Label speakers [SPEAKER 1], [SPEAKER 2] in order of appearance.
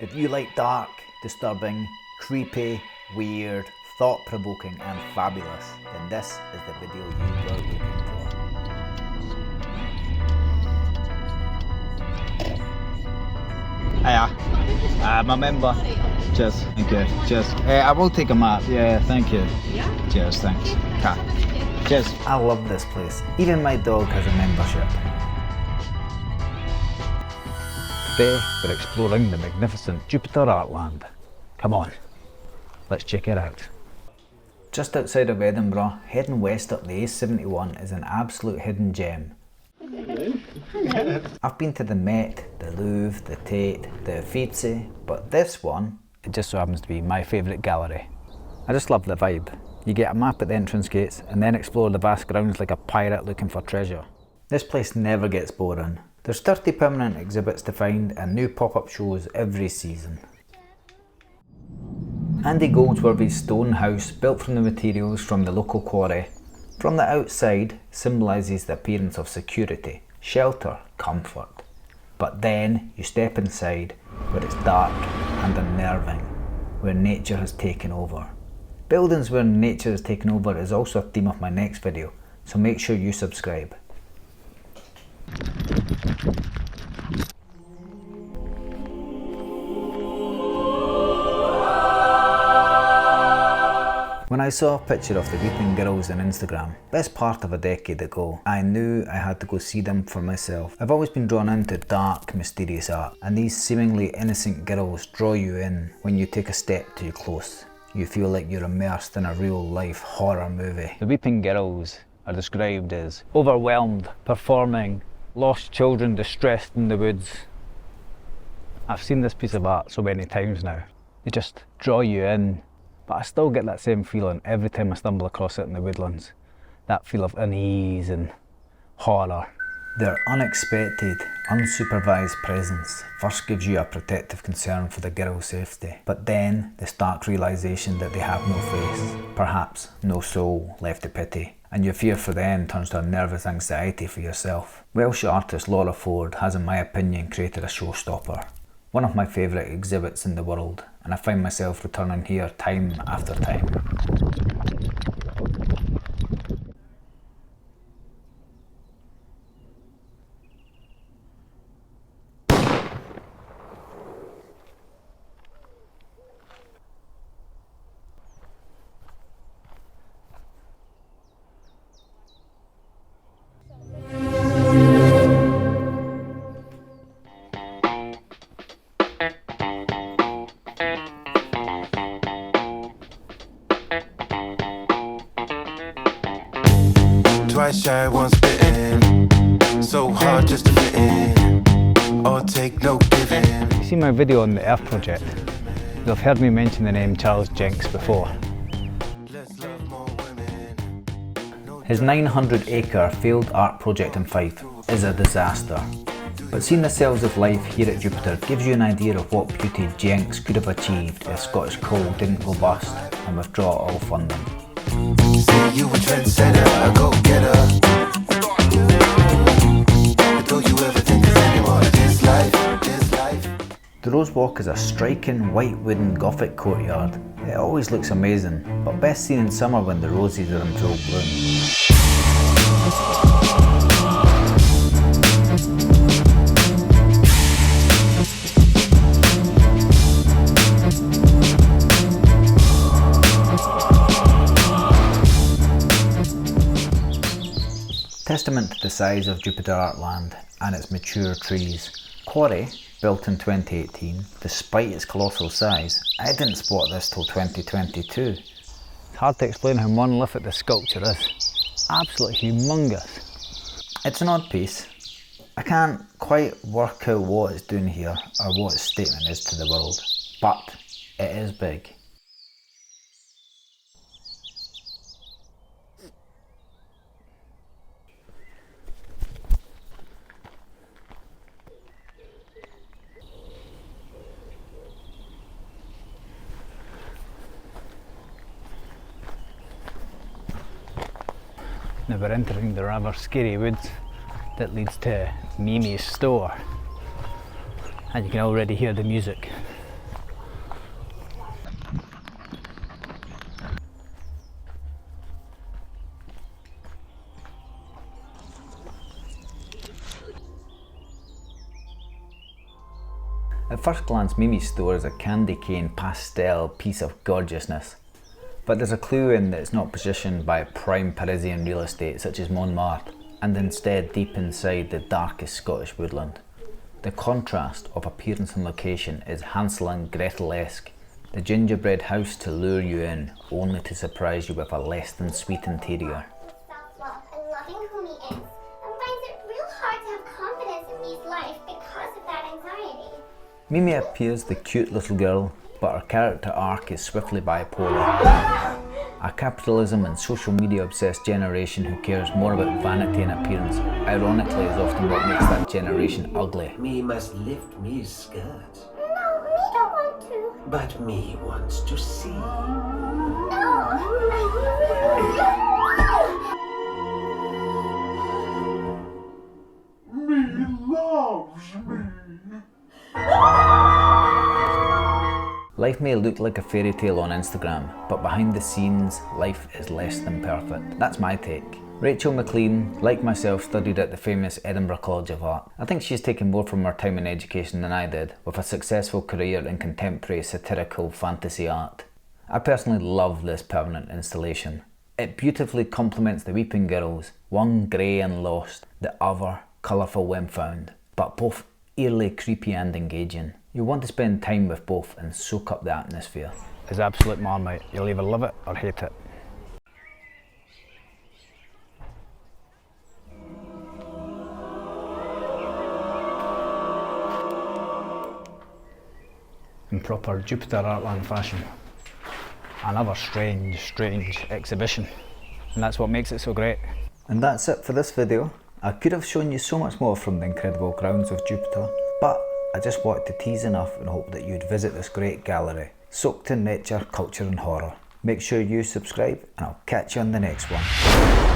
[SPEAKER 1] If you like dark, disturbing, creepy, weird, thought-provoking and fabulous, then this is the video you were looking for. Hiya, I'm a member. Cheers, thank you. Cheers. I will take a map, yeah, thank you. Yeah? Cheers, thanks. Cheers. I love this place. Even my dog has a membership. Today we're exploring the magnificent Jupiter Artland. Come on, let's check it out. Just outside of Edinburgh, heading west up the A71 is an absolute hidden gem. Hello. I've been to the Met, the Louvre, the Tate, the Uffizi, but this one, it just so happens to be my favourite gallery. I just love the vibe. You get a map at the entrance gates and then explore the vast grounds like a pirate looking for treasure. This place never gets boring. There's 30 permanent exhibits to find and new pop-up shows every season. Andy Goldsworthy's stone house, built from the materials from the local quarry, from the outside symbolises the appearance of security, shelter, comfort. But then you step inside where it's dark and unnerving, where nature has taken over. Buildings where nature has taken over is also a theme of my next video, so make sure you subscribe. When I saw a picture of the Weeping Girls on Instagram, best part of a decade ago, I knew I had to go see them for myself. I've always been drawn into dark, mysterious art, and these seemingly innocent girls draw you in when you take a step too close. You feel like you're immersed in a real-life horror movie. The Weeping Girls are described as overwhelmed, performing, lost children distressed in the woods. I've seen this piece of art so many times now. They just draw you in. But I still get that same feeling every time I stumble across it in the woodlands. That feel of unease and horror. Their unexpected, unsupervised presence first gives you a protective concern for the girl's safety, but then the stark realisation that they have no face, perhaps no soul left to pity, and your fear for them turns to a nervous anxiety for yourself. Welsh artist Laura Ford has, in my opinion, created a showstopper. One of my favourite exhibits in the world, and I find myself returning here time after time.
[SPEAKER 2] Twice shy, once bitten, so hard just to fit in, or take no giving.
[SPEAKER 1] You see my video on the Earth Project, you'll have heard me mention the name Charles Jenks before. His 900-acre failed art project in Fife is a disaster. But seeing the cells of life here at Jupiter gives you an idea of what beauty Jenks could have achieved if Scottish coal didn't go bust and withdraw all funding.
[SPEAKER 2] Say you a trendsetter, a go-getter. Don't you ever think there's any more to this life?
[SPEAKER 1] The Rose Walk is a striking white wooden Gothic courtyard. It always looks amazing, but best seen in summer when the roses are in full bloom. Testament to the size of Jupiter Artland and its mature trees. Quarry, built in 2018, despite its colossal size, I didn't spot this till 2022. It's hard to explain how monolithic the sculpture is. Absolutely humongous. It's an odd piece. I can't quite work out what it's doing here or what its statement is to the world, but it is big. Now we're entering the rather scary woods that leads to Mimi's store, and you can already hear the music. At first glance, Mimi's store is a candy cane pastel piece of gorgeousness. But there's a clue in that it's not positioned by prime Parisian real estate such as Montmartre, and instead deep inside the darkest Scottish woodland. The contrast of appearance and location is Hansel and Gretel-esque. The gingerbread house to lure you in, only to surprise you with a less than sweet interior.
[SPEAKER 3] Self-love and loving whom he is, and finds it real hard to have confidence in Me's life because of that anxiety.
[SPEAKER 1] Mimi appears the cute little girl, but her character arc is swiftly bipolar. A capitalism and social media obsessed generation who cares more about vanity and appearance, ironically, is often what makes that generation ugly.
[SPEAKER 4] Me must lift Me's skirt.
[SPEAKER 3] No, Me don't want to.
[SPEAKER 4] But me wants to see.
[SPEAKER 3] No.
[SPEAKER 4] Me loves me.
[SPEAKER 1] Life may look like a fairy tale on Instagram, but behind the scenes, life is less than perfect. That's my take. Rachel Maclean, like myself, studied at the famous Edinburgh College of Art. I think she's taken more from her time in education than I did, with a successful career in contemporary satirical fantasy art. I personally love this permanent installation. It beautifully complements the Weeping Girls, one grey and lost, the other colourful when found, but both eerily creepy and engaging. You want to spend time with both and soak up the atmosphere.
[SPEAKER 5] It's absolute marmite. You'll either love it or hate it. In proper Jupiter Artland fashion. Another strange exhibition. And that's what makes it so great.
[SPEAKER 1] And that's it for this video. I could have shown you so much more from the incredible grounds of Jupiter, but I just wanted to tease enough and hope that you'd visit this great gallery, soaked in nature, culture and horror. Make sure you subscribe and I'll catch you on the next one.